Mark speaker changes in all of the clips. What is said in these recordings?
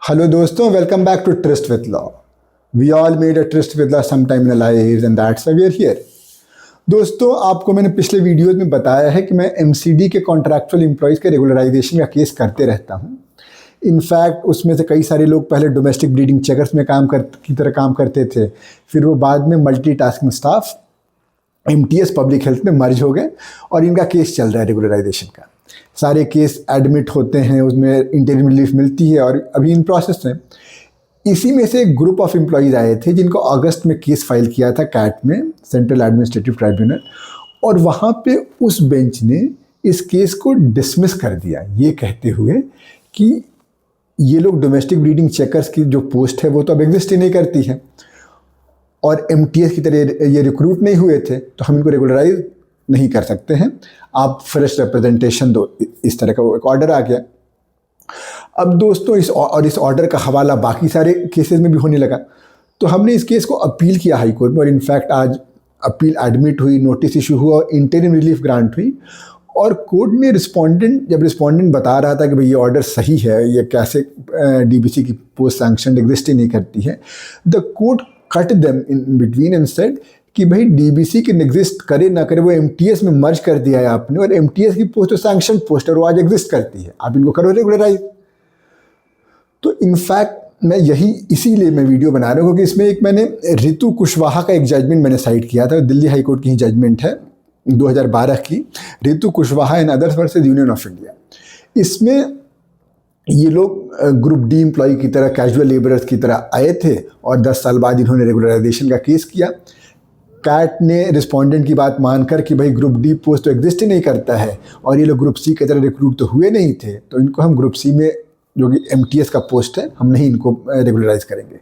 Speaker 1: Hello दोस्तों, welcome back to Trust with Law. We all made a tryst with law sometime in our lives and that's why we are here. दोस्तों, आपको मैंने पिछले videos में बताया है कि मैं एमसीडी के कॉन्ट्रैक्चुअल एम्प्लॉयज़ के रेगुलराइजेशन का केस करते रहता हूँ। इनफैक्ट उसमें से कई सारे लोग पहले डोमेस्टिक ब्रीडिंग चेकर्स में की तरह काम करते थे, फिर वो बाद में multitasking staff MTS public health में मर्ज हो गए और इनका केस चल रहा है रेगुलराइजेशन का। सारे केस एडमिट होते हैं, उसमें इंटरिम रिलीफ मिलती है और अभी इन प्रोसेस में। इसी में से एक ग्रुप ऑफ एम्प्लॉयज़ आए थे जिनको अगस्त में केस फाइल किया था कैट में, सेंट्रल एडमिनिस्ट्रेटिव ट्राइब्यूनल, और वहाँ पे उस बेंच ने इस केस को डिसमिस कर दिया ये कहते हुए कि ये लोग डोमेस्टिक ब्रीडिंग चेकर्स की जो पोस्ट है वो तो अब एग्जिस्ट ही नहीं करती है और एमटीएस की तरह ये रिक्रूट नहीं हुए थे, तो हम इनको रेगुलराइज नहीं कर सकते हैं, आप फ्रेश रिप्रेजेंटेशन दो। इस तरह का एक ऑर्डर आ गया। अब दोस्तों इस ऑर्डर का हवाला बाकी सारे केसेस में भी होने लगा, तो हमने इस केस को अपील किया हाई कोर्ट में और इनफैक्ट आज अपील एडमिट हुई, नोटिस इशू हुआ और इंटरिम रिलीफ ग्रांट हुई। और कोर्ट ने जब रिस्पोंडेंट बता रहा था कि भाई ये ऑर्डर सही है, ये कैसे डीबीसी की पोस्ट सैंक्शन एग्जिस्ट ही नहीं करती है, the court cut them in between and said कि भाई डीबीसी के एग्जिस्ट करे ना करे वो एमटीएस में मर्ज कर दिया है आपने, और एमटीएस की पोस्ट तो सैंक्शन पोस्ट है और वो आज एग्जिस्ट करती है, आप इनको करो रेगुलराइज। तो इनफैक्ट इसीलिए मैं वीडियो बना रहा हूँ क्योंकि इसमें एक मैंने रितु कुशवाहा का एक जजमेंट मैंने साइट किया था, दिल्ली हाई कोर्ट की ही जजमेंट है 2012 की, Ritu Kushwaha and others versus union of India. इसमें ये लोग ग्रुप डी एम्प्लॉय की तरह, कैजुअल लेबरर्स की तरह आए थे और 10 साल बाद इन्होंने रेगुलराइजेशन का केस किया। कैट ने रिस्पोंडेंट की बात मानकर कि भाई ग्रुप डी पोस्ट तो एग्जिस्ट ही नहीं करता है और ये लोग ग्रुप सी की तरह रिक्रूट तो हुए नहीं थे, तो इनको हम ग्रुप सी में जो कि एमटीएस का पोस्ट है हम नहीं इनको रेगुलराइज करेंगे।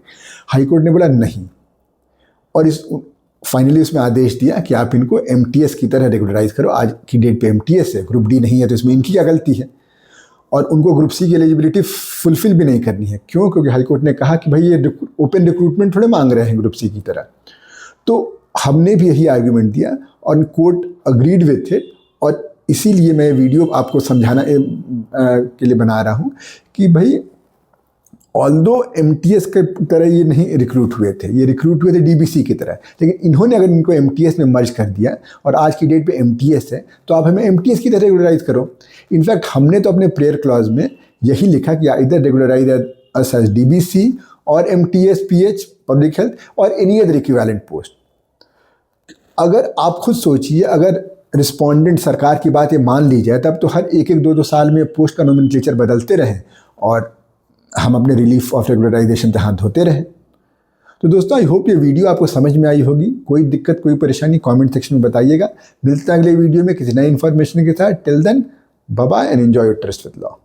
Speaker 1: हाई कोर्ट ने बोला नहीं, और फाइनली उसमें आदेश दिया कि आप इनको एमटीएस की तरह रेगुलराइज करो। आज की डेट पे एमटीएस है, ग्रुप डी नहीं है, तो इसमें इनकी क्या गलती है, और उनको ग्रुप सी की एलिजिबिलिटी फुलफिल भी नहीं करनी है। क्यों? क्योंकि हाई कोर्ट ने कहा कि भाई ये ओपन रिक्रूटमेंट थोड़े मांग रहे हैं ग्रुप सी की तरह। तो हमने भी यही आर्ग्यूमेंट दिया और कोर्ट अग्रीड विथ इट, और इसीलिए मैं वीडियो आपको समझाना के लिए बना रहा हूँ कि भाई ऑल्दो एमटीएस के तरह ये नहीं रिक्रूट हुए थे, ये रिक्रूट हुए थे डीबीसी की तरह, लेकिन इन्होंने अगर इनको एमटीएस में मर्ज कर दिया और आज की डेट पे एमटीएस है, तो आप हमें एमटीएस की तरह रेगुलराइज करो। इनफैक्ट हमने तो अपने प्रेयर क्लॉज में यही लिखा कि इधर रेगुलराइज अस एज डीबीसी और एमटीएस पीएच पब्लिक हेल्थ और एनी अदर इक्विवेलेंट पोस्ट। अगर आप खुद सोचिए, अगर रिस्पोंडेंट सरकार की बात ये मान ली जाए, तब तो हर एक 2 साल में पोस्ट का नोमेनक्लेचर बदलते रहें और हम अपने रिलीफ ऑफ रेगुलराइजेशन पे हाथ धोते रहें। तो दोस्तों, आई होप ये वीडियो आपको समझ में आई होगी। कोई दिक्कत, कोई परेशानी कमेंट सेक्शन में बताइएगा। मिलते हैं अगले वीडियो में किसी नई इन्फॉर्मेशन के साथ। Till then, bye bye and enjoy your trust with law.